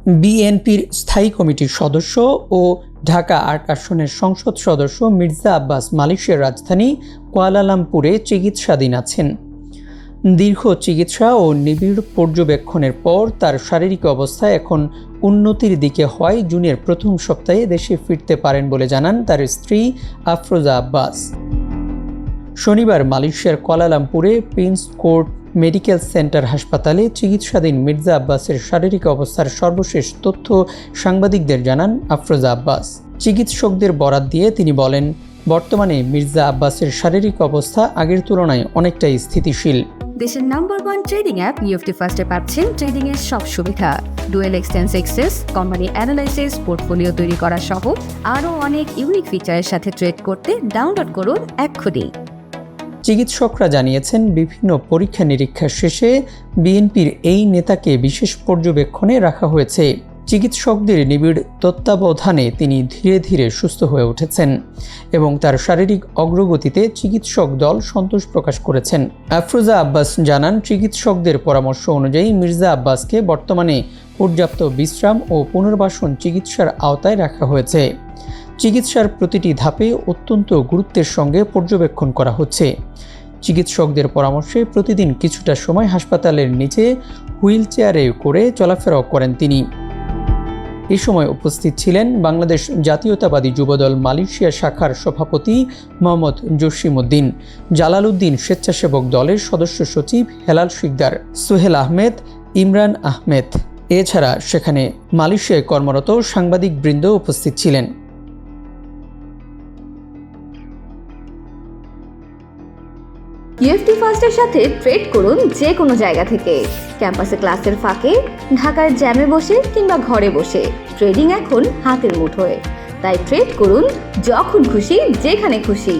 বিএনপির স্থায়ী কমিটির সদস্য ও ঢাকা ৮ আসনের সংসদ সদস্য মির্জা আব্বাস মালয়েশিয়ার রাজধানী কুয়ালালামপুরে চিকিৎসাধীন আছেন। দীর্ঘ চিকিৎসা ও নিবিড় পর্যবেক্ষণের পর তার শারীরিক অবস্থা এখন উন্নতির দিকে হওয়ায় জুনের প্রথম সপ্তাহে দেশে ফিরতে পারেন বলে জানান তার স্ত্রী আফরোজা আব্বাস। শনিবার মালয়েশিয়ার কুয়ালালামপুরে প্রিন্স কোর্ট মেডিকেল সেন্টার হাসপাতালে চিকিৎসাধীন মির্জা আব্বাসের শারীরিক অবস্থার সর্বশেষ তথ্য সাংবাদিকদের জানান আফরোজা আব্বাস। চিকিৎসকদের বরাত দিয়ে তিনি বলেন, বর্তমানে মির্জা আব্বাসের শারীরিক অবস্থা আগের তুলনায় অনেকটাই স্থিতিশীল। দেশের নাম্বার 1 ট্রেডিং অ্যাপ নিফটি ফার্স্টে পাচ্ছেন ট্রেডিং এর সব সুবিধা, dual exchange access, company analysis, portfolio তৈরি করা সহ আরও অনেক ইউনিক ফিচারের সাথে ট্রেড করতে ডাউনলোড করুন এক্ষুনি। চিকিৎসকরা জানিয়েছেন, বিভিন্ন পরীক্ষা নিরীক্ষা শেষে বিএনপির এই নেতাকে বিশেষ পর্যবেক্ষণে রাখা হয়েছে। চিকিৎসকদের নিবিড় তত্ত্বাবধানে তিনি ধীরে ধীরে সুস্থ হয়ে উঠেছেন এবং তার শারীরিক অগ্রগতিতে চিকিৎসক দল সন্তোষ প্রকাশ করেছেন। আফরোজা আব্বাস জানান, চিকিৎসকদের পরামর্শ অনুযায়ী মির্জা আব্বাসকে বর্তমানে পর্যাপ্ত বিশ্রাম ও পুনর্বাসন চিকিৎসার আওতায় রাখা হয়েছে। চিকিৎসার প্রতিটি ধাপে অত্যন্ত গুরুত্বের সঙ্গে পর্যবেক্ষণ করা হচ্ছে। চিকিৎসকদের পরামর্শে প্রতিদিন কিছুটা সময় হাসপাতালের নিচে হুইল চেয়ারে করে চলাফেরাও করেন তিনি। এই সময় উপস্থিত ছিলেন বাংলাদেশ জাতীয়তাবাদী যুবদল মালয়েশিয়া শাখার সভাপতি মোহাম্মদ জসিমউদ্দিন, জালালউদ্দিন স্বেচ্ছাসেবক দলের সদস্য সচিব হেলাল শিকদার, সোহেল আহমেদ, ইমরান আহমেদ। এছাড়া সেখানে মালয়েশিয়ায় কর্মরত সাংবাদিকবৃন্দ উপস্থিত ছিলেন। নিফটি ফার্স্টের সাথে ট্রেড করুন যে কোনো জায়গা থেকে, ক্যাম্পাসে ক্লাসের ফাঁকে, ঢাকার জ্যামে বসে কিংবা ঘরে বসে। ট্রেডিং এখন হাতের মুঠোয়, তাই ট্রেড করুন যখন খুশি যেখানে খুশি।